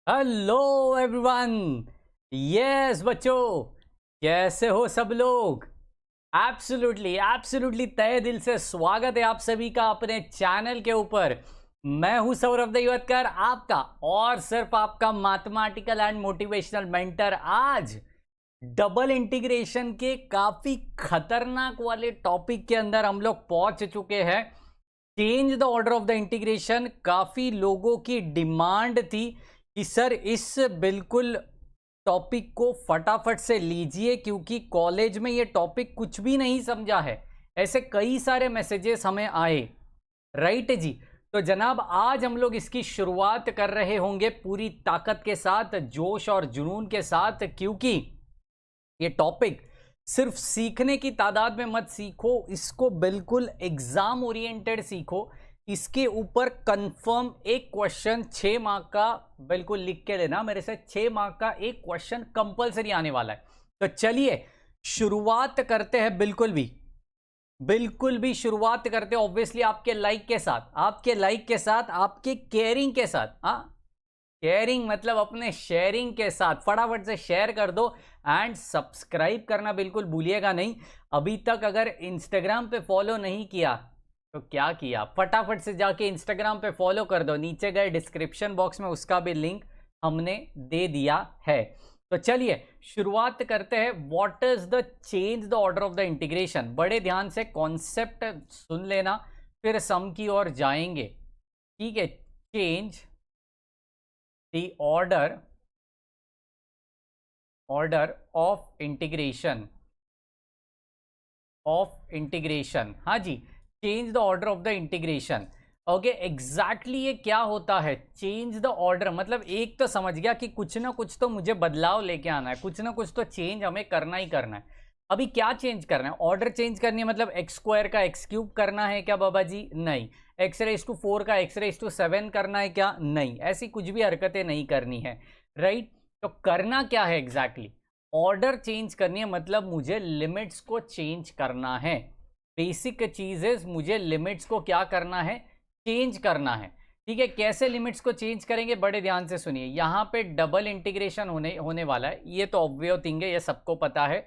Hello everyone. Yes बच्चों, कैसे हो सब लोग? एब्सोल्युटली एब्सोल्युटली तहे दिल से स्वागत है आप सभी का अपने चैनल के ऊपर। मैं हूं सौरभ दैवतकर, आपका और सिर्फ आपका मैथमेटिकल एंड मोटिवेशनल मेंटर। आज डबल इंटीग्रेशन के काफी खतरनाक वाले टॉपिक के अंदर हम लोग पहुंच चुके हैं। Change the order of the integration. काफी लोगों की डिमांड थी कि सर इस बिल्कुल टॉपिक को फटाफट से लीजिए, क्योंकि कॉलेज में ये टॉपिक कुछ भी नहीं समझा है। ऐसे कई सारे मैसेजेस हमें आए। राइट जी। तो जनाब आज हम लोग इसकी शुरुआत कर रहे होंगे पूरी ताकत के साथ, जोश और जुनून के साथ, क्योंकि ये टॉपिक सिर्फ सीखने की तादाद में मत सीखो, इसको बिल्कुल एग्जाम ओरिएंटेड सीखो। इसके ऊपर कंफर्म एक क्वेश्चन 6 मार्क का बिल्कुल लिख के लेना मेरे से। 6 मार्क का एक क्वेश्चन कंपलसरी आने वाला है। तो चलिए शुरुआत करते हैं। बिल्कुल भी शुरुआत करते हैं ऑब्वियसली आपके लाइक के साथ, आपके केयरिंग के साथ। हाँ, केयरिंग मतलब अपने शेयरिंग के साथ। फटाफट से शेयर कर दो एंड सब्सक्राइब करना बिल्कुल भूलिएगा नहीं। अभी तक अगर इंस्टाग्राम पे फॉलो नहीं किया तो क्या किया, फटाफट से जाके इंस्टाग्राम पे फॉलो कर दो। नीचे गए डिस्क्रिप्शन बॉक्स में उसका भी लिंक हमने दे दिया है। तो चलिए शुरुआत करते हैं। What is the change the order of the integration. बड़े ध्यान से कॉन्सेप्ट सुन लेना, फिर सम की ओर जाएंगे। ठीक है। Change the order of integration. हाँ जी, change the order of the integration. Okay, exactly ये क्या होता है चेंज द ऑर्डर? मतलब एक तो समझ गया कि कुछ ना कुछ तो मुझे बदलाव लेके आना है, कुछ ना कुछ तो चेंज हमें करना ही करना है। अभी क्या चेंज करना है? ऑर्डर चेंज करनी है, मतलब एक्स स्क्वायर का एक्स क्यूब करना है क्या बाबा जी? नहीं। एक्स रेज टू 4 का एक्स रेज टू 7 करना है क्या? नहीं। ऐसी कुछ भी हरकतें नहीं करनी है। राइट। तो करना क्या है एग्जैक्टली? ऑर्डर चेंज करनी है, मतलब मुझे लिमिट्स को चेंज करना है। बेसिक चीजेस, मुझे लिमिट्स को क्या करना है? चेंज करना है। ठीक है। कैसे लिमिट्स को चेंज करेंगे? बड़े ध्यान से सुनिए। यहाँ पे डबल इंटीग्रेशन होने वाला है, ये तो ऑब्वियस थिंग है, ये सबको पता है।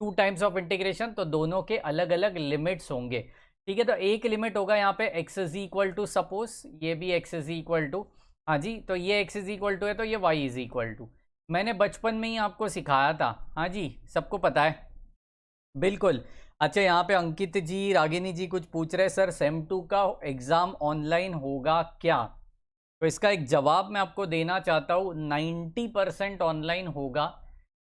2 टाइम्स ऑफ इंटीग्रेशन, तो दोनों के अलग अलग लिमिट्स होंगे। ठीक है। तो एक लिमिट होगा यहाँ पे X is equal to, suppose ये भी एक्स इज इक्वल टू, हाँ जी, तो ये एक्स इज इक्वल टू है, तो ये वाई इज इक्वल टू। मैंने बचपन में ही आपको सिखाया था। हाँ जी, सबको पता है बिल्कुल। अच्छा, यहाँ पे अंकित जी, रागिनी जी कुछ पूछ रहे, सर सेम 2 का एग्जाम ऑनलाइन होगा क्या? तो इसका एक जवाब मैं आपको देना चाहता हूँ। 90% ऑनलाइन होगा,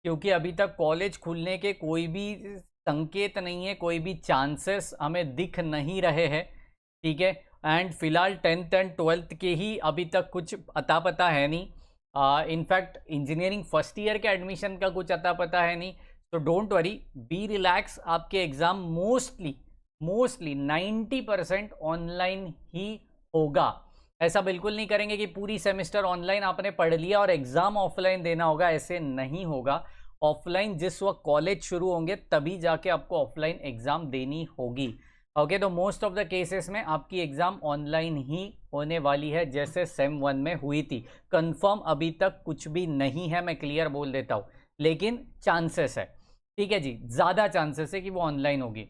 क्योंकि अभी तक कॉलेज खुलने के कोई भी संकेत नहीं है, कोई भी चांसेस हमें दिख नहीं रहे हैं। ठीक है। एंड फिलहाल 10th एंड 12th के ही अभी तक कुछ अता पता है नहीं। इनफैक्ट इंजीनियरिंग फर्स्ट ईयर के एडमिशन का कुछ अता पता है नहीं। तो डोंट वरी, बी रिलैक्स। आपके एग्जाम मोस्टली 90% ऑनलाइन ही होगा। ऐसा बिल्कुल नहीं करेंगे कि पूरी सेमेस्टर ऑनलाइन आपने पढ़ लिया और एग्जाम ऑफलाइन देना होगा, ऐसे नहीं होगा। ऑफलाइन जिस वक्त कॉलेज शुरू होंगे तभी जाके आपको ऑफलाइन एग्जाम देनी होगी। ओके, तो मोस्ट ऑफ द केसेस में आपकी एग्जाम ऑनलाइन ही होने वाली है, जैसे सेम 1 में हुई थी। कंफर्म अभी तक कुछ भी नहीं है, मैं क्लियर बोल देता हूं, लेकिन चांसेस है। ठीक है जी, ज्यादा चांसेस है कि वो ऑनलाइन होगी।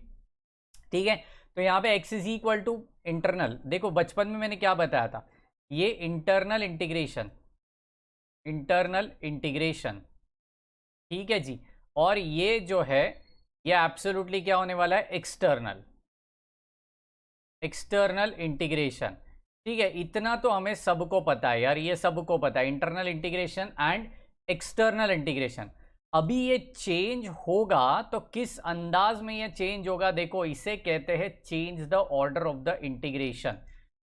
ठीक है। तो यहाँ पे x is equal to internal, देखो बचपन में मैंने क्या बताया था, ये इंटरनल इंटीग्रेशन। ठीक है जी। और ये जो है, ये एब्सोल्युटली क्या होने वाला है? External integration. ठीक है, इतना तो हमें सबको पता है यार, ये सबको पता है, internal integration and external integration. अभी ये चेंज होगा तो किस अंदाज में ये चेंज होगा? देखो, इसे कहते हैं change the order of the integration.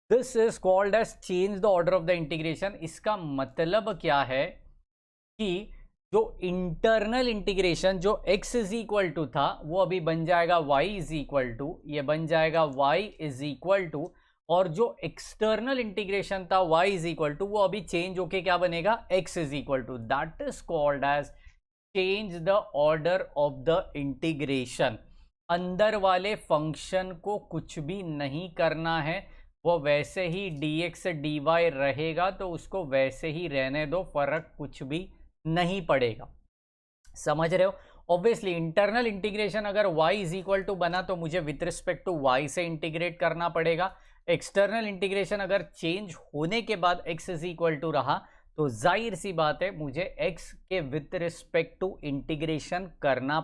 This is called as change the order of the integration. इसका मतलब क्या है कि जो इंटरनल इंटीग्रेशन जो x इज इक्वल टू था, वो अभी बन जाएगा y इज इक्वल टू, ये बन जाएगा y इज इक्वल टू। और जो एक्सटर्नल इंटीग्रेशन था y इज इक्वल टू, वो अभी चेंज होके क्या बनेगा? x is equal to. That is called as change the order of the integration. अंदर वाले फंक्शन को कुछ भी नहीं करना है, वो वैसे ही dx dy रहेगा, तो उसको वैसे ही रहने दो, फर्क कुछ भी नहीं पड़ेगा। समझ रहे हो? ऑब्वियसली इंटरनल इंटीग्रेशन अगर y इज इक्वल टू बना तो मुझे विथ रिस्पेक्ट टू y से इंटीग्रेट करना पड़ेगा। एक्सटर्नल इंटीग्रेशन अगर चेंज होने के बाद x इज इक्वल टू रहा तो जाहिर सी बात है मुझे x के विथ रिस्पेक्ट टू इंटीग्रेशन करना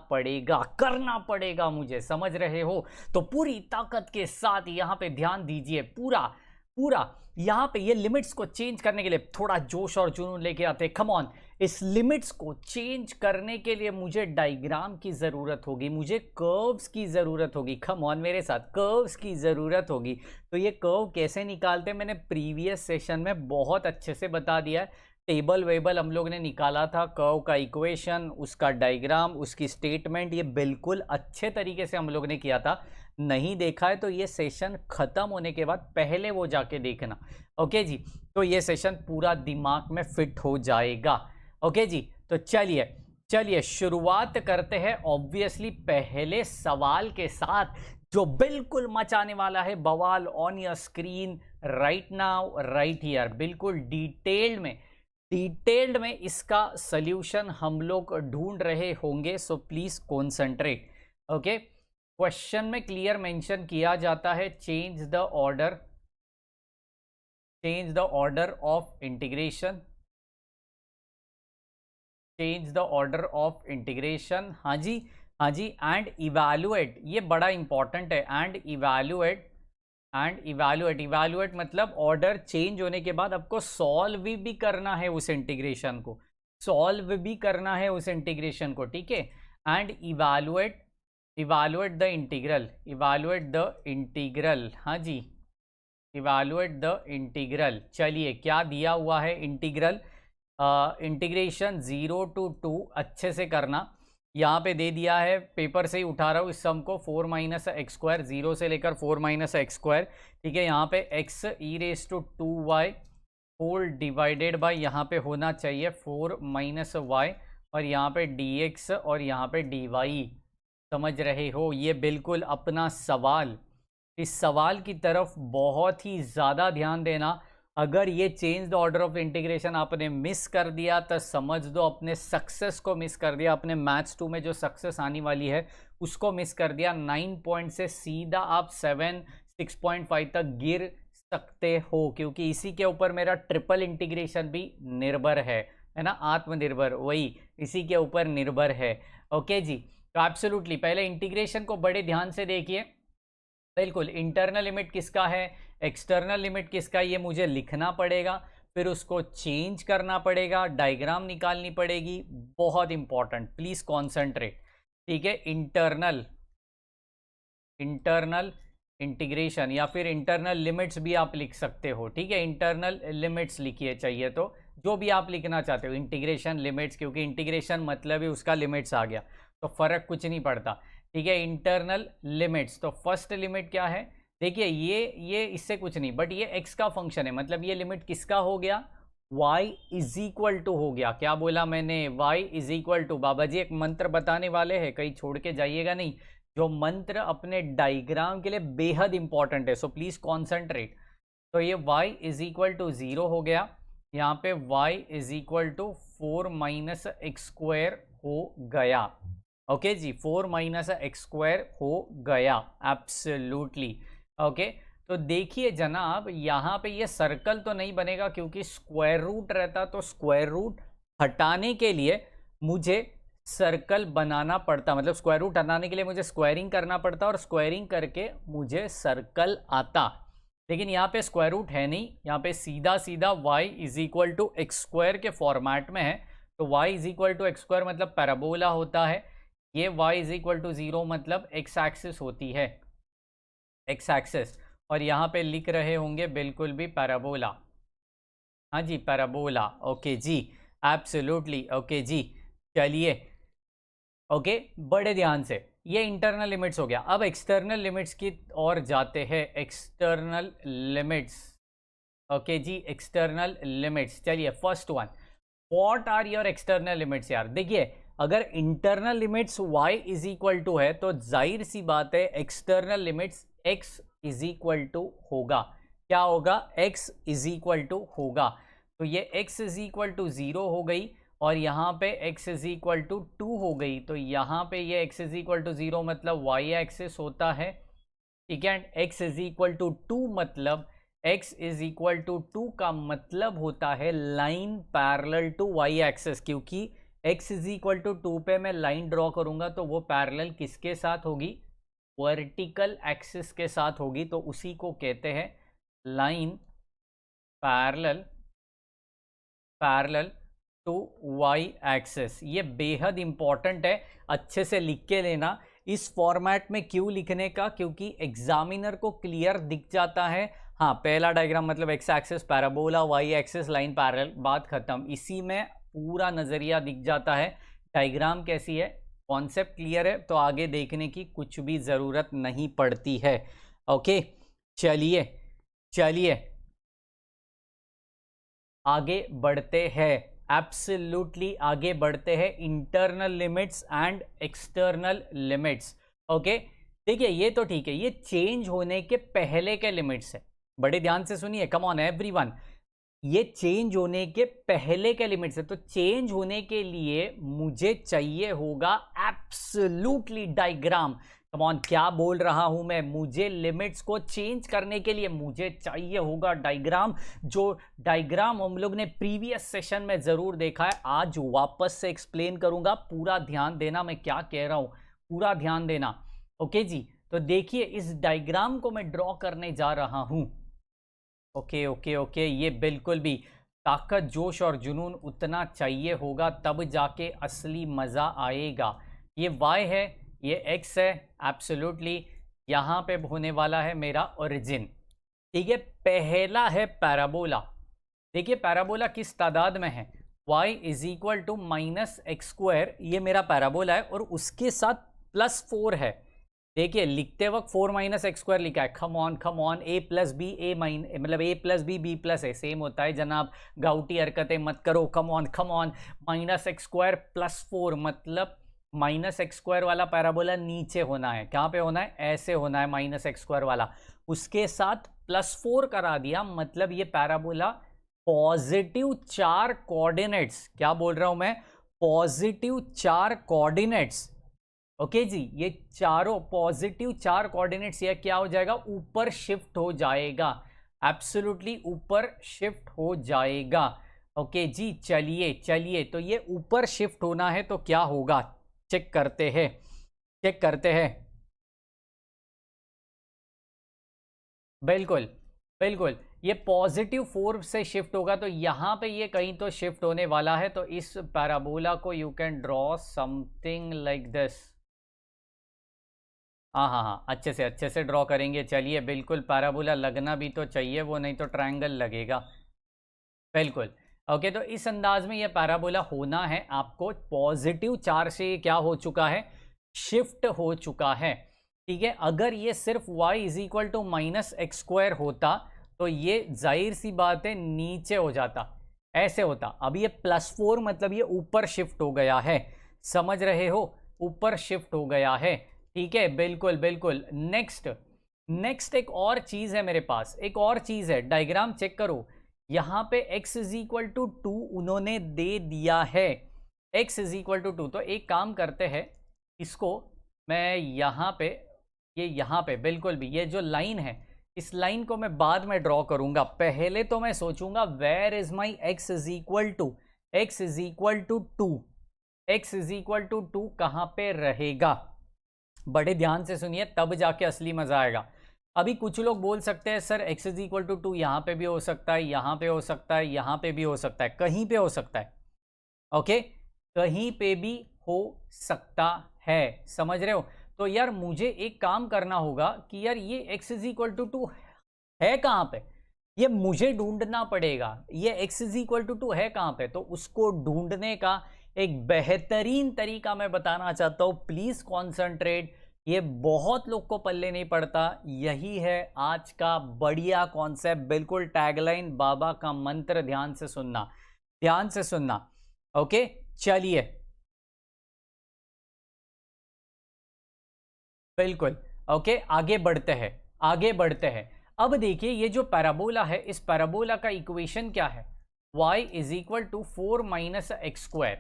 पड़ेगा मुझे। समझ रहे हो? तो पूरी ताकत के साथ यहां पे ध्यान दीजिए, पूरा यहां पे ये लिमिट्स को चेंज करने के लिए थोड़ा जोश और जुनून लेके आते हैं। कम ऑन, इस लिमिट्स को चेंज करने के लिए मुझे डायग्राम की जरूरत होगी, मुझे कर्व्स की जरूरत होगी। कम ऑन मेरे साथ, कर्व्स की जरूरत होगी। तो ये कर्व कैसे निकालते हैं मैंने प्रीवियस सेशन में बहुत अच्छे से बता दिया है। टेबल वेबल हम लोग ने निकाला था, कर्व का इक्वेशन, उसका डायग्राम, उसकी स्टेटमेंट, ये बिल्कुल अच्छे तरीके से हम लोग ने किया था। नहीं देखा है तो ये सेशन खत्म होने के बाद पहले वो जाके देखना। ओके जी, तो ये सेशन पूरा दिमाग में फिट हो जाएगा। ओके जी, तो चलिए शुरुआत करते हैं ऑब्वियसली पहले सवाल के साथ, जो बिल्कुल मचाने वाला है बवाल on your screen right now right here. बिल्कुल डिटेल्ड में इसका सॉल्यूशन हम लोग ढूंढ रहे होंगे, so please concentrate. Okay, question में क्लियर मेंशन किया जाता है change the order of integration, हाँ जी एंड इवैल्यूएट, ये बड़ा इंपॉर्टेंट है। एंड इवैल्यूएट मतलब ऑर्डर चेंज होने के बाद आपको सॉल्व भी करना है उस इंटीग्रेशन को, ठीक है। एंड इवैल्यूएट द इंटीग्रल, हाँ जी, इवैल्यूएट द इंटीग्रल। चलिए क्या दिया हुआ है इंटीग्रल, इंटीग्रेशन 0 to 2 अच्छे से करना। यहाँ पे दे दिया है, पेपर से ही उठा रहा हूँ इस सम को, 4 माइनस एक्स स्क्वायर, 0 से लेकर 4 माइनस एक्स स्क्वायर, ठीक है। यहाँ पे x e⁻² whole divided by, यहाँ पे होना चाहिए 4 माइनस y, और यहाँ पे dx और यहाँ पे dy। समझ रहे हो? ये बिल्कुल अपना सवाल, इस सवाल की तरफ बहुत ही ज़्यादा ध्यान देना। अगर ये change the order of integration आपने मिस कर दिया तो समझ दो अपने सक्सेस को मिस कर दिया, अपने मैथ्स 2 में जो सक्सेस आने वाली है उसको मिस कर दिया। 9 पॉइंट से सीधा आप 7 6.5 तक गिर सकते हो, क्योंकि इसी के ऊपर मेरा ट्रिपल इंटीग्रेशन भी निर्भर है ना, आत्मनिर्भर, वही इसी के ऊपर निर्भर है। ओके जी, तो एब्सोल्युटली पहले इंटीग्रेशन को बड़े ध्यान से देखिए। बिल्कुल, इंटरनल लिमिट किसका है, एक्सटर्नल लिमिट किसका, ये मुझे लिखना पड़ेगा, फिर उसको चेंज करना पड़ेगा, डायग्राम निकालनी पड़ेगी। बहुत इंपॉर्टेंट, प्लीज कॉन्सेंट्रेट, ठीक है। इंटरनल इंटीग्रेशन या फिर इंटरनल लिमिट्स भी आप लिख सकते हो, ठीक है। इंटरनल लिमिट्स लिखिए, चाहिए तो जो भी आप लिखना चाहते हो, इंटीग्रेशन लिमिट्स, क्योंकि इंटीग्रेशन मतलब ही उसका लिमिट्स आ गया तो फर्क कुछ नहीं पड़ता, ठीक है। इंटरनल लिमिट्स, तो फर्स्ट लिमिट क्या है, देखिए ये इससे कुछ नहीं, बट ये x का फंक्शन है, मतलब ये लिमिट किसका हो गया, y इज इक्वल टू हो गया। क्या बोला मैंने, y इज इक्वल टू। बाबा जी एक मंत्र बताने वाले हैं, कहीं छोड़ के जाइएगा नहीं, जो मंत्र अपने डायग्राम के लिए बेहद इंपॉर्टेंट है, सो प्लीज कॉन्सेंट्रेट। तो ये y इज इक्वल टू 0 हो गया, यहाँ पे y is equal to 4 minus x square हो गया। ओके जी, 4 माइनस एक्स स्क्वायर हो गया, एब्सोल्युटली। ओके, तो देखिए जनाब, यहाँ पे ये सर्कल तो नहीं बनेगा क्योंकि स्क्वायर रूट रहता, तो स्क्वायर रूट हटाने के लिए मुझे सर्कल बनाना पड़ता, मतलब स्क्वायर रूट हटाने के लिए मुझे स्क्वायरिंग करना पड़ता, और स्क्वायरिंग करके मुझे सर्कल आता। लेकिन यहाँ पे स्क्वायर रूट है नहीं, यहाँ पे सीधा सीधा y is equal to x square के फॉर्मेट में है, तो y is equal to x square मतलब पैराबोला होता है। ये y इज इक्वल टू 0 मतलब एक्स एक्सिस होती है, एक्स एक्सिस, और यहाँ पे लिख रहे होंगे बिल्कुल भी पैराबोला, हाँ जी पैराबोला। ओके जी, एब्सोल्युटली ओके जी। चलिए ओके, बड़े ध्यान से, ये इंटरनल लिमिट्स हो गया। अब एक्सटर्नल लिमिट्स की ओर जाते हैं, एक्सटर्नल लिमिट्स। ओके जी, एक्सटर्नल लिमिट्स, चलिए first one, what are your external limits यार। देखिए अगर internal limits y is equal to है तो जाहिर सी बात है external limits x is equal to होगा, क्या होगा, x इज इक्वल टू होगा, तो ये x इज इक्वल टू 0 हो गई और यहाँ पे x इज इक्वल टू 2 हो गई। तो यहाँ पे ये x इज इक्वल टू 0 मतलब y एक्सिस होता है, ठीक है। x इज इक्वल टू 2 मतलब x इज इक्वल टू 2 का मतलब होता है line parallel to y axis, क्योंकि x इज इक्वल टू 2 पे मैं लाइन ड्रॉ करूंगा तो वो पैरेलल किसके साथ होगी, वर्टिकल एक्सिस के साथ होगी, तो उसी को कहते हैं line parallel to y axis. ये बेहद इंपॉर्टेंट है, अच्छे से लिख के लेना। इस फॉर्मेट में क्यों लिखने का, क्योंकि एग्जामिनर को क्लियर दिख जाता है, हाँ पहला डायग्राम मतलब x axis parabola, y axis line parallel, बात खत्म। इसी में पूरा नज़रिया दिख जाता है, डायग्राम कैसी है, कॉन्सेप्ट क्लियर है, तो आगे देखने की कुछ भी ज़रूरत नहीं पड़ती है। ओके, चलिए चलिए आगे बढ़ते हैं, एब्सोल्युटली आगे बढ़ते हैं। Internal limits and external limits. Okay, देखिए ये तो ठीक है, ये चेंज होने के पहले के लिमिट्स है, बड़े ध्यान से सुनिए, कम ऑन एवरीवन, ये चेंज होने के पहले के लिमिट्स है। तो चेंज होने के लिए मुझे चाहिए होगा एब्सोल्युटली डायग्राम। कम ऑन, क्या बोल रहा हूं मैं, मुझे लिमिट्स को चेंज करने के लिए मुझे चाहिए होगा डायग्राम। जो डायग्राम हम लोग ने प्रीवियस सेशन में जरूर देखा है, आज वापस से एक्सप्लेन करूंगा, पूरा ध्यान देना मैं क्या कह रहा हूं, पूरा ध्यान देना। ओके जी, तो देखिए इस डायग्राम को मैं ड्रॉ करने जा रहा हूं। ओके ओके ओके, ये बिल्कुल भी ताकत, जोश और जुनून उतना चाहिए होगा, तब जाके असली मज़ा आएगा। ये y है, ये x है, एब्सोल्युटली यहाँ पे होने वाला है मेरा ओरिजिन, ठीक है। पहला है पैराबोला, देखिए पैराबोला किस तादाद में है, y is equal to minus x square, ये मेरा पैराबोला है, और उसके साथ +4 है। देखिए लिखते वक्त 4 माइनस एक्स स्क्वायर लिखा है, come on, a plus b a mine मतलब a plus b plus a, same होता है जनाब, गाउटी हरकतें मत करो, come on, minus x square +4 मतलब माइनस एक्स स्क्वायर वाला पैराबोला नीचे होना है, कहाँ पे होना है, ऐसे होना है माइनस एक्स स्क्वायर वाला, उसके साथ +4 करा दिया, मतलब ये पैराबोला पॉजिटिव 4 कोऑर्डिनेट्स, क्या बोल रहा हूं मैं, पॉजिटिव 4 कोऑर्डिनेट्स। ओके जी, ये चारों पॉजिटिव 4 कोऑर्डिनेट्स, ये क्या हो जाएगा, ऊपर शिफ्ट हो जाएगा, एब्सोल्युटली ऊपर शिफ्ट हो जाएगा। ओके जी, चलिए चलिए, तो ये ऊपर शिफ्ट होना है तो क्या होगा, चेक करते हैं, चेक करते हैं। बिल्कुल बिल्कुल, ये पॉजिटिव 4 से शिफ्ट होगा, तो यहाँ पे ये कहीं तो शिफ्ट होने वाला है, तो इस पैराबोला को you can draw something like this. हाँ हाँ हाँ, अच्छे से ड्रॉ करेंगे, चलिए बिल्कुल, पैराबोला लगना भी तो चाहिए वो, नहीं तो ट्रायंगल लगेगा, बिल्कुल। ओके, तो इस अंदाज में ये पैराबोला होना है आपको, पॉजिटिव 4 से क्या हो चुका है, शिफ्ट हो चुका है, ठीक है। अगर ये सिर्फ y is equal to minus x square होता तो ये जाहिर सी बात है नीचे हो जाता, ऐसे होता। अब ये +4 मतलब ये ऊपर शिफ्ट हो गया है, समझ रहे हो, ऊपर शिफ्ट हो गया है, ठीक है, बिल्कुल बिल्कुल। नेक्स्ट एक और चीज़ है मेरे पास, एक और चीज़ है, डायग्राम चेक करो, यहाँ पे x इज इक्वल टू 2 उन्होंने दे दिया है, x इज इक्वल टू 2, तो एक काम करते हैं, इसको मैं यहाँ पे, ये यहाँ पे बिल्कुल भी, ये जो लाइन है इस लाइन को मैं बाद में ड्रॉ करूंगा, पहले तो मैं सोचूंगा where is my x is equal to, x is equal to 2, x is equal to 2 कहाँ पे रहेगा, बड़े ध्यान से सुनिए, तब जाके असली मजा आएगा। अभी कुछ लोग बोल सकते हैं sir x is equal to 2 यहाँ पे भी हो सकता है, यहाँ पे हो सकता है, यहाँ पे भी हो सकता है, कहीं पे हो सकता है, ओके, कहीं पे भी हो सकता है, समझ रहे हो। तो यार मुझे एक काम करना होगा कि यार ये x इज इक्वल टू 2 है कहाँ पे, ये मुझे ढूंढना पड़ेगा, ये x इज इक्वल टू 2 है कहाँ पे, तो उसको ढूंढने का एक बेहतरीन तरीका मैं बताना चाहता हूँ, प्लीज कॉन्सेंट्रेट, ये बहुत लोग को पल्ले नहीं पड़ता, यही है आज का बढ़िया कॉन्सेप्ट, बिल्कुल टैगलाइन, बाबा का मंत्र, ध्यान से सुनना, ध्यान से सुनना। ओके, चलिए बिल्कुल, ओके, आगे बढ़ते हैं, आगे बढ़ते हैं। अब देखिए ये जो पैराबोला है, इस पैराबोला का इक्वेशन क्या है, y is equal to 4 minus x square.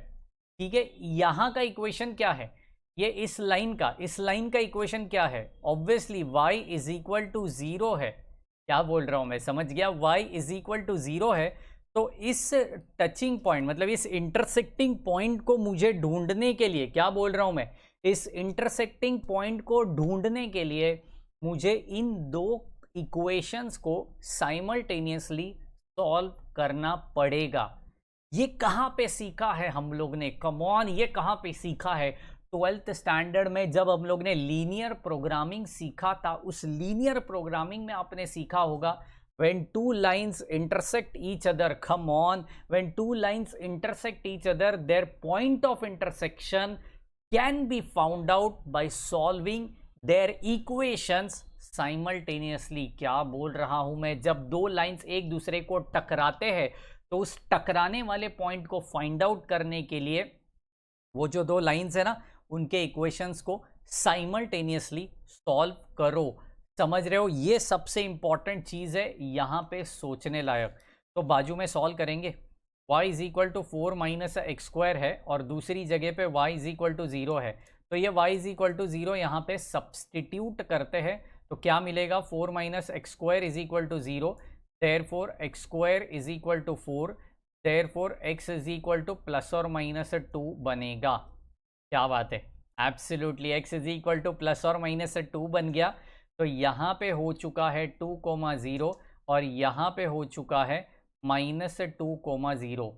ठीक है, यहां का इक्वेशन क्या है, ये इस लाइन का इक्वेशन क्या है, obviously y is equal to 0 है। क्या बोल रहा हूं मैं, समझ गया, y इज इक्वल टू 0 है। तो इस टचिंग पॉइंट मतलब इस इंटरसेक्टिंग पॉइंट को मुझे ढूंढने के लिए, क्या बोल रहा हूं मैं, इस इंटरसेक्टिंग पॉइंट को ढूंढने के लिए मुझे इन दो इक्वेशंस को साइमल्टेनियसली सॉल्व करना पड़ेगा। ये कहाँ पे सीखा है हम लोग ने, कम ऑन, ये कहाँ पे सीखा है, 12th स्टैंडर्ड में जब हम लोग ने लीनियर प्रोग्रामिंग सीखा था, उस लीनियर प्रोग्रामिंग में आपने सीखा होगा when two lines intersect each other, come on, when two lines intersect each other, their point of intersection can be found out by solving their equations simultaneously। क्या बोल रहा हूं मैं, जब दो लाइंस एक दूसरे को टकराते हैं तो उस टकराने वाले पॉइंट को फाइंड आउट करने के लिए वो जो दो लाइंस है ना, उनके इक्वेशंस को साइमल्टेनियसली सॉल्व करो। समझ रहे हो, ये सबसे इंपॉर्टेंट चीज है यहां पे सोचने लायक। तो बाजू में सॉल्व करेंगे, y is equal to 4 minus x square है और दूसरी जगह पे y इज इक्वल टू 0 है। तो ये y इज इक्वल टू 0 यहाँ पे सब्सटीट्यूट करते हैं तो क्या मिलेगा, 4 minus x square is equal to 0, therefore x square is equal to 4, therefore x is equal to plus और माइनस 2 बनेगा। क्या बात है, absolutely x is equal to plus और माइनस 2 बन गया। तो यहाँ पे हो चुका है 2,0 और यहाँ पे हो चुका है -2,0।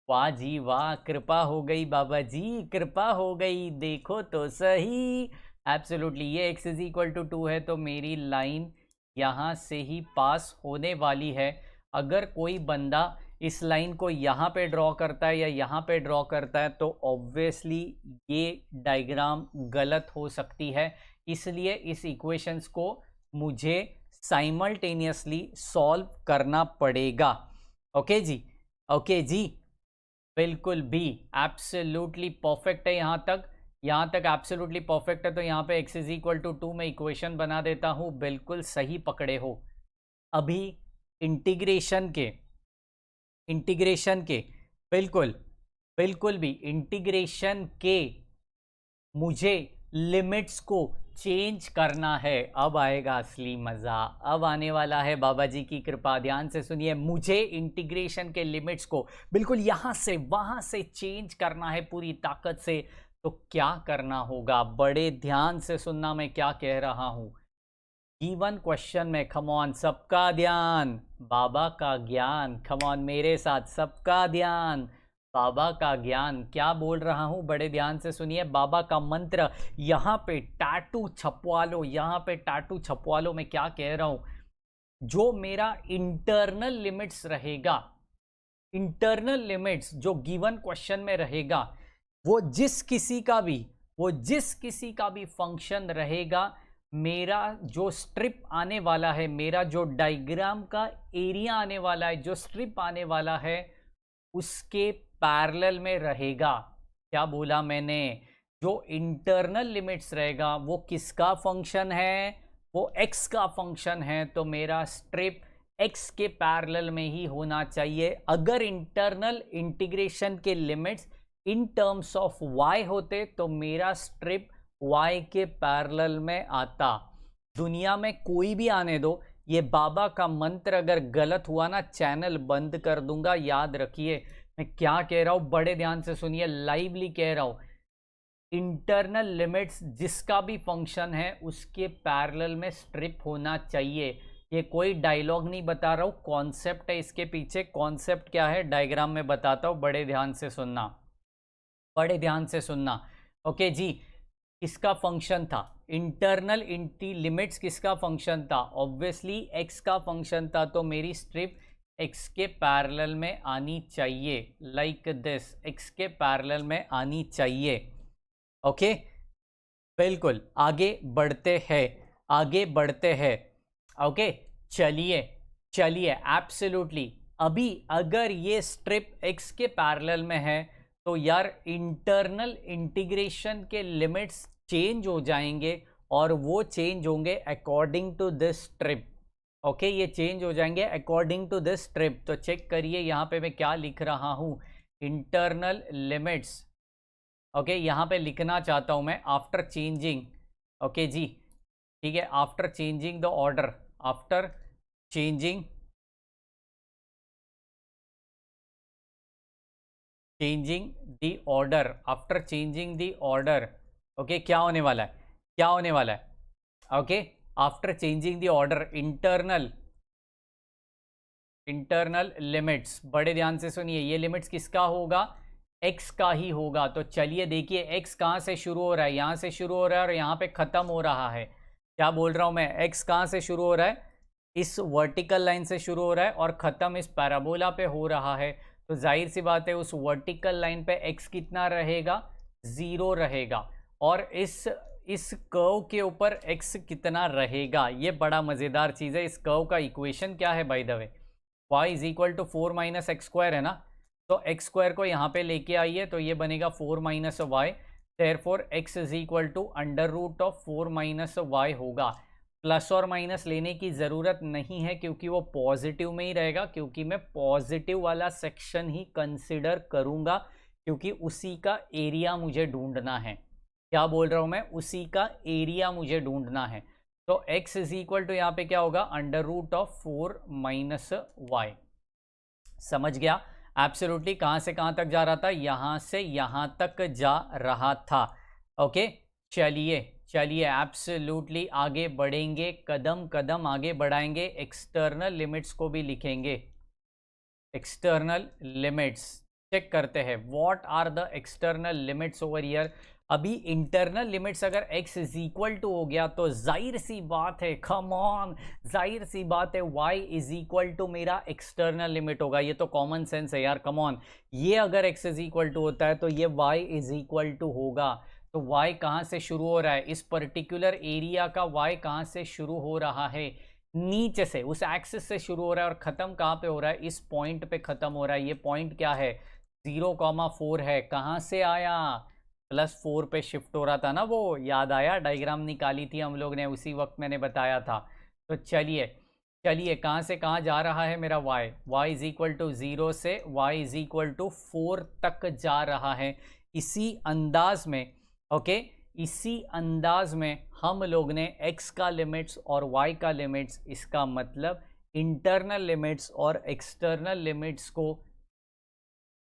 वाह जी वाह, कृपा हो गई बाबा जी, कृपा हो गई, देखो तो सही। एब्सोल्युटली ये x इज इक्वल टू 2 है तो मेरी लाइन यहाँ से ही पास होने वाली है। अगर कोई बंदा इस लाइन को यहाँ पे ड्रॉ करता है या यहाँ पे ड्रॉ करता है तो ऑब्वियसली ये डायग्राम गलत हो सकती है, इसलिए इस इक्वेशंस को मुझे साइमल्टेनियसली सॉल्व करना पड़ेगा। ओके जी, ओके जी, बिल्कुल भी एब्सोल्युटली परफेक्ट है। यहाँ तक एब्सोल्युटली परफेक्ट है। तो यहाँ पे x इज इक्वल टू 2 मैं इक्वेशन बना देता हूँ, बिल्कुल सही पकड़े हो। अभी इंटीग्रेशन के बिल्कुल भी इंटीग्रेशन के मुझे लिमिट्स को चेंज करना है। अब आएगा असली मजा, अब आने वाला है, बाबा जी की कृपा। ध्यान से सुनिए, मुझे इंटीग्रेशन के लिमिट्स को बिल्कुल यहां से वहां से चेंज करना है पूरी ताकत से। तो क्या करना होगा, बड़े ध्यान से सुनना मैं क्या कह रहा हूं। गिवन क्वेश्चन में, कम ऑन, सबका ध्यान, बाबा का ज्ञान, कम ऑन मेरे साथ, सबका ध्यान, बाबा का ज्ञान। क्या बोल रहा हूं, बड़े ध्यान से सुनिए, बाबा का मंत्र। यहाँ पे टैटू छपवा लो, यहाँ पे टैटू छपवा लो। मैं क्या कह रहा हूं, जो मेरा इंटरनल लिमिट्स रहेगा, इंटरनल लिमिट्स जो गिवन क्वेश्चन में रहेगा, वो जिस किसी का भी फंक्शन रहेगा, मेरा जो स्ट्रिप आने वाला है, मेरा जो डायग्राम का एरिया आने वाला है, जो स्ट्रिप आने वाला है, उसके पैरेलल में रहेगा। क्या बोला मैंने, जो इंटरनल लिमिट्स रहेगा वो किसका फंक्शन है, वो x का फंक्शन है। तो मेरा स्ट्रिप x के पैरेलल में ही होना चाहिए। अगर इंटरनल इंटीग्रेशन के limits in terms of y होते तो मेरा स्ट्रिप y के पैरेलल में आता। दुनिया में कोई भी आने दो, ये बाबा का मंत्र अगर गलत हुआ ना, चैनल बंद कर दूंगा। याद रखिए मैं क्या कह रहा हूं, बड़े ध्यान से सुनिए, लाइवली कह रहा हूं। इंटरनल लिमिट्स जिसका भी फंक्शन है उसके पैरेलल में स्ट्रिप होना चाहिए। ये कोई डायलॉग नहीं बता रहा हूं, कॉन्सेप्ट है इसके पीछे। कॉन्सेप्ट क्या है, डायग्राम में बताता हूं, बड़े ध्यान से सुनना, बड़े ध्यान से सुनना। ओके जी, किसका फंक्शन था, इंटरनल लिमिट्स किसका फंक्शन था, ऑब्वियसली x का फंक्शन था। तो मेरी स्ट्रिप x के पैरेलल में आनी चाहिए, लाइक दिस, x के पैरेलल में आनी चाहिए। ओके, बिल्कुल, आगे बढ़ते हैं। ओके, चलिए एब्सोल्युटली। अभी अगर ये स्ट्रिप x के पैरेलल में है तो यार इंटरनल इंटीग्रेशन के लिमिट्स चेंज हो जाएंगे और वो चेंज होंगे according to this strip. Okay ये चेंज हो जाएंगे अकॉर्डिंग टू दिस ट्रिप। तो चेक करिए यहाँ पे मैं क्या लिख रहा हूँ, इंटरनल लिमिट्स। ओके यहाँ पे लिखना चाहता हूँ मैं आफ्टर चेंजिंग। ओके जी ठीक है, after changing the order, after changing the order, after changing the order. Okay क्या होने वाला है, क्या होने वाला है, okay after changing the order internal limits. बड़े ध्यान से सुनिए, ये लिमिट्स किसका होगा, x का ही होगा। तो चलिए देखिए x कहाँ से शुरू हो रहा है, यहाँ से शुरू हो रहा है और यहाँ पे ख़त्म हो रहा है। क्या बोल रहा हूँ मैं, x कहाँ से शुरू हो रहा है, इस वर्टिकल लाइन से शुरू हो रहा है और ख़त्म इस पैराबोला पे हो रहा है। तो जाहिर सी बात है उस वर्टिकल लाइन पे x कितना रहेगा, 0 रहेगा। और इस कर्व के ऊपर x कितना रहेगा, ये बड़ा मज़ेदार चीज़ है। इस कर्व का इक्वेशन क्या है by the way, y is equal to 4 minus x square है ना। तो एक्स स्क्वायर को यहाँ पे लेके आइए तो ये बनेगा 4 minus y, therefore x is equal to under root of 4 minus y होगा। प्लस और माइनस लेने की ज़रूरत नहीं है क्योंकि वो पॉजिटिव में ही रहेगा, क्योंकि मैं पॉजिटिव वाला सेक्शन ही कंसिडर करूँगा, क्योंकि उसी का एरिया मुझे ढूंढना है। क्या बोल रहा हूँ मैं, उसी का एरिया मुझे ढूंढना है। तो x इज इक्वल टू यहाँ पे क्या होगा, under root of 4 minus y. समझ गया एब्सोल्युटली, कहाँ से कहाँ तक जा रहा था, यहाँ से यहाँ तक जा रहा था। ओके चलिए चलिए एब्सोल्युटली आगे बढ़ेंगे, कदम कदम आगे बढ़ाएंगे, एक्सटर्नल लिमिट्स को भी लिखेंगे। एक्सटर्नल लिमिट्स चेक करते हैं, what are the external limits over here. अभी इंटरनल लिमिट्स अगर x इज इक्वल टू हो गया तो जाहिर सी बात है, कम ऑन, जाहिर सी बात है y इज इक्वल टू मेरा एक्सटर्नल लिमिट होगा। ये तो कॉमन सेंस है यार, कम ऑन। ये अगर x इज इक्वल टू होता है तो ये y इज इक्वल टू होगा। तो y कहाँ से शुरू हो रहा है, इस पर्टिकुलर एरिया का y कहाँ से शुरू हो रहा है, नीचे से, उस एक्सिस से शुरू हो रहा है और ख़त्म कहाँ पे हो रहा है, इस पॉइंट पे ख़त्म हो रहा है। ये पॉइंट क्या है, 0,4 है। कहाँ से आया, +4 पे शिफ्ट हो रहा था ना, वो याद आया, डायग्राम निकाली थी हम लोग ने, उसी वक्त मैंने बताया था। तो चलिए चलिए कहाँ से कहाँ जा रहा है मेरा y इज इक्वल टू 0 से y इज इक्वल टू 4 तक जा रहा है। इसी अंदाज में ओके, इसी अंदाज में हम लोग ने x का लिमिट्स और y का लिमिट्स, इसका मतलब इंटरनल लिमिट्स और एक्सटर्नल लिमिट्स को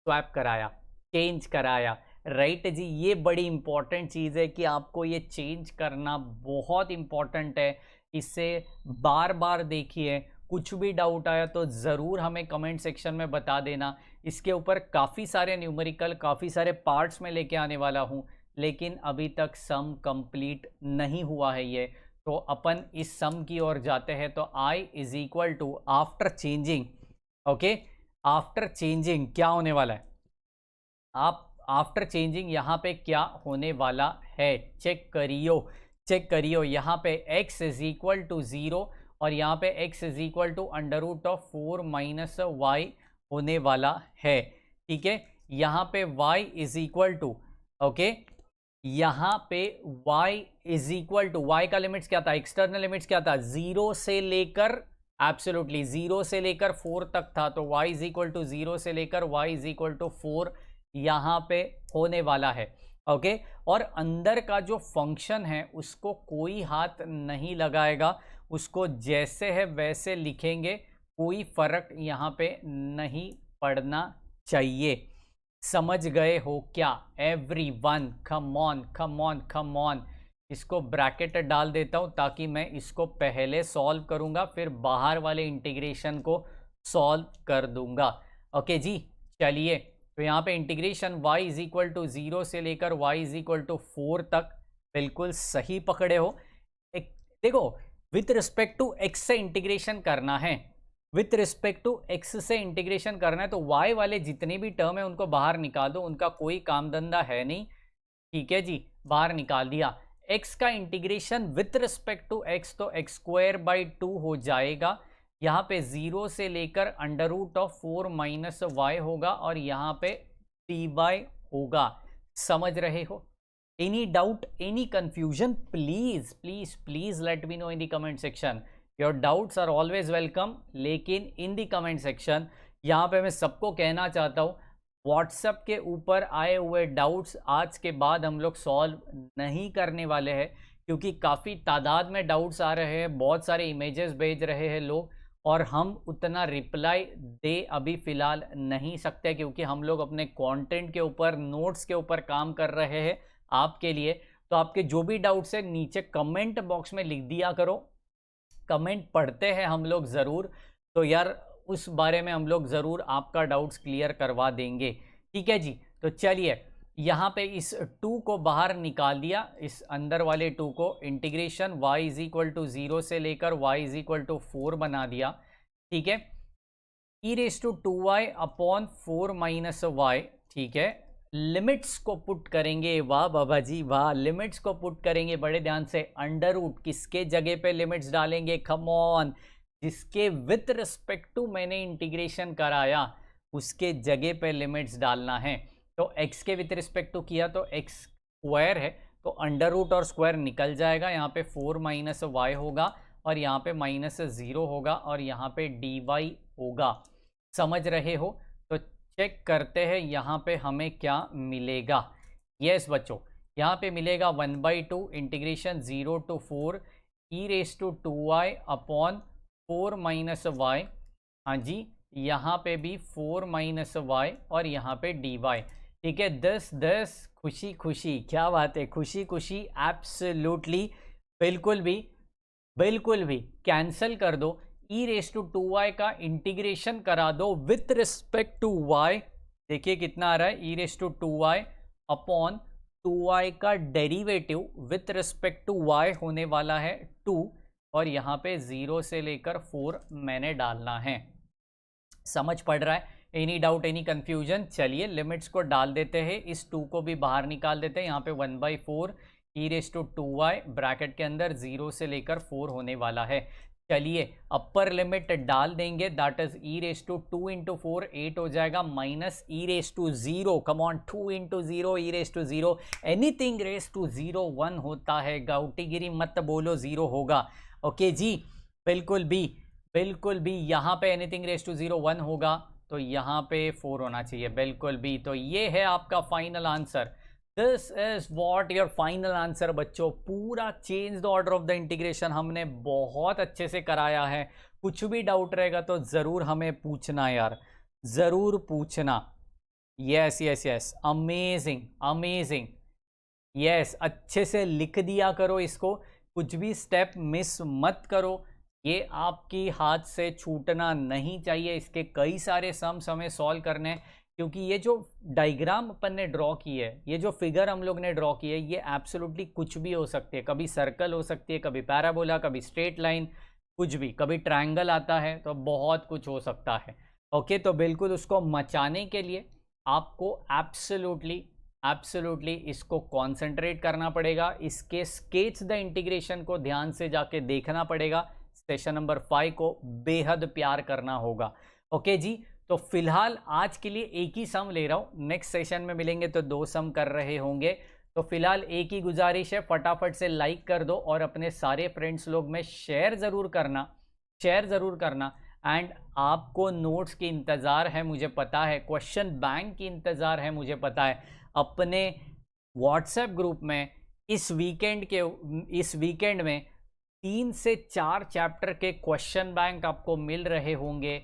स्वैप कराया, चेंज कराया। राइट जी, ये बड़ी इंपॉर्टेंट चीज़ है कि आपको ये चेंज करना बहुत इंपॉर्टेंट है। इसे बार बार देखिए, कुछ भी डाउट आया तो ज़रूर हमें कमेंट सेक्शन में बता देना। इसके ऊपर काफ़ी सारे न्यूमेरिकल, काफ़ी सारे पार्ट्स में लेके आने वाला हूँ, लेकिन अभी तक सम कंप्लीट नहीं हुआ है ये। तो अपन इस सम की ओर जाते हैं। तो i is equal to after changing, okay after changing क्या होने वाला है, आप आफ्टर चेंजिंग यहाँ पे क्या होने वाला है, चेक करियो, चेक करियो। यहाँ पे x इज इक्वल टू 0 और यहाँ पे x is equal to under root of 4 minus y होने वाला है। ठीक है, यहाँ पे y is equal to, okay यहाँ पे y is equal to, y का लिमिट्स क्या था, एक्सटर्नल लिमिट्स क्या था, 0 से लेकर एब्सोल्युटली 0 से लेकर 4 तक था। तो y इज इक्वल टू 0 से लेकर y इज इक्वल टू 4 यहाँ पे होने वाला है। ओके, और अंदर का जो फंक्शन है उसको कोई हाथ नहीं लगाएगा, उसको जैसे है वैसे लिखेंगे, कोई फर्क यहाँ पे नहीं पड़ना चाहिए। समझ गए हो क्या everyone, come on come on come on. इसको ब्रैकेट डाल देता हूँ ताकि मैं इसको पहले सॉल्व करूँगा, फिर बाहर वाले इंटीग्रेशन को सॉल्व कर दूंगा। ओके जी चलिए, तो यहाँ पे integration y is equal to 0 से लेकर y इज इक्वल टू 4 तक, बिल्कुल सही पकड़े हो। एक देखो, विथ रिस्पेक्ट टू x से इंटीग्रेशन करना है, विथ रिस्पेक्ट टू x से इंटीग्रेशन करना है, तो y वाले जितने भी टर्म है उनको बाहर निकाल दो, उनका कोई काम धंधा है नहीं। ठीक है जी, बाहर निकाल दिया। x का integration with respect to x, तो x² 2 हो जाएगा। यहाँ पे 0 से लेकर under root of 4 minus y होगा और यहाँ पे dy होगा। समझ रहे हो, any doubt, any confusion, please please please let me know in the comment section. Your doubts are always welcome, लेकिन इन दी कमेंट सेक्शन यहाँ पे मैं सबको कहना चाहता हूँ, व्हाट्सएप के ऊपर आए हुए डाउट्स आज के बाद हम लोग सॉल्व नहीं करने वाले हैं, क्योंकि काफ़ी तादाद में डाउट्स आ रहे हैं, बहुत सारे इमेजेस भेज रहे हैं लोग, और हम उतना रिप्लाई दे अभी फ़िलहाल नहीं सकते, क्योंकि हम लोग अपने कंटेंट के ऊपर, नोट्स के ऊपर काम कर रहे हैं आपके लिए। तो आपके जो भी डाउट्स है नीचे कमेंट बॉक्स में लिख दिया करो, कमेंट पढ़ते हैं हम लोग ज़रूर, तो यार उस बारे में हम लोग ज़रूर आपका डाउट्स क्लियर करवा देंगे। ठीक है जी, तो चलिए यहाँ पे इस 2 को बाहर निकाल दिया, इस अंदर वाले 2 को, integration y is equal to 0 से लेकर y इज इक्वल टू 4 बना दिया। ठीक है, e raise to 2y upon 4 minus y। ठीक है, लिमिट्स को पुट करेंगे, वाह बाबा जी वाह, लिमिट्स को पुट करेंगे बड़े ध्यान से। अंडर रूट किसके जगह पे लिमिट्स डालेंगे, कम ऑन, जिसके विथ रिस्पेक्ट टू मैंने इंटीग्रेशन कराया उसके जगह पे लिमिट्स डालना है। तो x के विथ रिस्पेक्ट टू किया तो x स्क्वायर है, तो अंडर रूट और स्क्वायर निकल जाएगा, यहाँ पे 4 माइनस y होगा, और यहाँ पे माइनस 0 होगा, और यहाँ पे dy होगा। समझ रहे हो? तो चेक करते हैं यहाँ पे हमें क्या मिलेगा। यस बच्चों, यहाँ पे मिलेगा 1/2 integration 0 to 4 e raise to 2y upon 4 minus y. हाँ जी, यहाँ पे भी 4 माइनस वाई, और यहाँ पे डी वाई। ठीक है, 10 खुशी खुशी, क्या बात है, खुशी खुशी, एब्सोल्युटली, बिल्कुल भी कैंसिल कर दो। ई रेस टू 2y का इंटीग्रेशन करा दो विथ रिस्पेक्ट टू y। देखिए कितना आ रहा है, ई raise to 2y upon 2y का derivative with respect to y होने वाला है 2, और यहाँ पे 0 से लेकर 4 मैंने डालना है। समझ पड़ रहा है? Any doubt, any confusion? चलिए लिमिट्स को डाल देते हैं, इस 2 को भी बाहर निकाल देते हैं। यहाँ पे 1/4 ई रेस टू 2y ब्रैकेट के अंदर 0 से लेकर 4 होने वाला है। चलिए अपर लिमिट डाल देंगे, that is e raise to 2 into 4 8 हो जाएगा, minus e raise to 0, come on, 2 into 0 e raise to 0, anything raise to 0 1 होता है, गाउटीगिरी मत बोलो 0 होगा। ओके जी, बिल्कुल भी यहाँ पे एनीथिंग रेस टू 0 1 होगा, तो यहाँ पे 4 होना चाहिए, बिल्कुल भी। तो ये है आपका final answer, this is what your final answer बच्चों। पूरा change the order of the integration हमने बहुत अच्छे से कराया है। कुछ भी डाउट रहेगा तो ज़रूर हमें पूछना यार, ज़रूर पूछना। यस, अमेजिंग, यस, अच्छे से लिख दिया करो इसको, कुछ भी स्टेप मिस मत करो, ये आपकी हाथ से छूटना नहीं चाहिए। इसके कई सारे सम्स हमें सॉल्व करने हैं, क्योंकि ये जो डायग्राम अपन ने ड्रॉ की है, ये जो फिगर हम लोग ने ड्रॉ की है, ये एब्सोल्युटली कुछ भी हो सकती है। कभी सर्कल हो सकती है, कभी पैराबोला, कभी स्ट्रेट लाइन, कुछ भी, कभी ट्रायंगल आता है, तो बहुत कुछ हो सकता है। ओके, तो बिल्कुल उसको मचाने के लिए आपको एब्सोल्युटली इसको कॉन्सेंट्रेट करना पड़ेगा, इसके स्केच द इंटीग्रेशन को ध्यान से जाके देखना पड़ेगा, सेशन नंबर 5 को बेहद प्यार करना होगा। ओके जी, तो फिलहाल आज के लिए एक ही सम ले रहा हूँ, नेक्स्ट सेशन में मिलेंगे तो 2 सम कर रहे होंगे। तो फिलहाल एक ही गुजारिश है, फटाफट से लाइक कर दो और अपने सारे फ्रेंड्स लोग में शेयर ज़रूर करना। एंड आपको नोट्स की इंतज़ार है मुझे पता है, क्वेश्चन बैंक की इंतज़ार है मुझे पता है। अपने व्हाट्सएप ग्रुप में इस वीकेंड में 3 से 4 चैप्टर के क्वेश्चन बैंक आपको मिल रहे होंगे।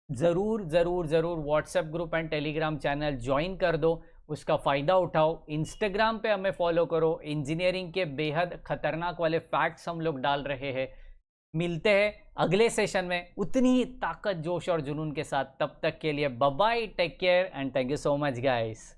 ज़रूर WhatsApp group and Telegram channel join कर दो, उसका फ़ायदा उठाओ। इंस्टाग्राम पे हमें फॉलो करो, इंजीनियरिंग के बेहद खतरनाक वाले फैक्ट्स हम लोग डाल रहे हैं। मिलते हैं अगले सेशन में उतनी ही ताकत, जोश और जुनून के साथ। तब तक के लिए bye bye, take care and thank you so much guys.